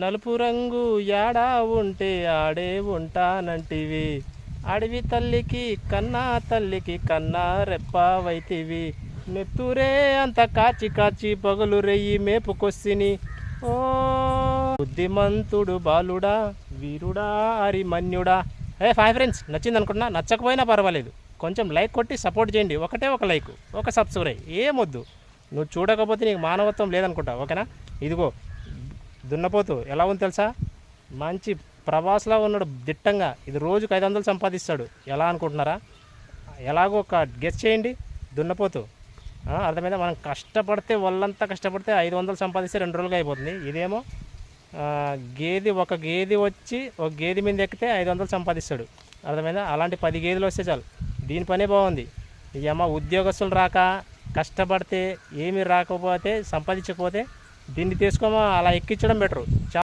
నలుపు రంగు యాడా ఉంటే ఆడే ఉంటానంటివి. అడవి తల్లికి కన్నా రెప్పవైతివి. నెత్తురే అంత కాచి కాచి పగలు రెయ్యి మేపుకొస్సిని. ఓ బుద్ధిమంతుడు బాలుడా, వీరుడా అరిమన్యుడా. హాయ్ ఫ్రెండ్స్, నచ్చింది అనుకుంటున్నా. నచ్చకపోయినా పర్వాలేదు, కొంచెం లైక్ కొట్టి సపోర్ట్ చేయండి. ఒకటే ఒక లైక్, ఒక సబ్స్క్రైబ్, ఏమొద్దు. నువ్వు చూడకపోతే నీకు మానవత్వం లేదనుకుంటా. ఓకేనా? ఇదిగో దున్నపోతు ఎలా ఉంది తెలుసా? మంచి ప్రభాస్లా ఉన్నాడు దిట్టంగా. ఇది రోజుకు 500 సంపాదిస్తాడు. ఎలా అనుకుంటున్నారా? ఎలాగో ఒక గెస్ చేయండి. దున్నపోతు అర్థమైందా? మనం కష్టపడితే వాళ్ళంతా కష్టపడితే 500 సంపాదిస్తే 2 రోజులుగా అయిపోతుంది. ఇదేమో ఒక గేదె వచ్చి ఒక గేదె మీద ఎక్కితే 500 సంపాదిస్తాడు. అర్థమైందా? అలాంటి 10 గేదెలు వస్తే చాలు. దీని పనే బాగుంది. ఏమో ఉద్యోగస్తులు రాక కష్టపడితే ఏమీ రాకపోతే సంపాదించకపోతే దీన్ని తీసుకోమో అలా ఎక్కించడం బెటరు.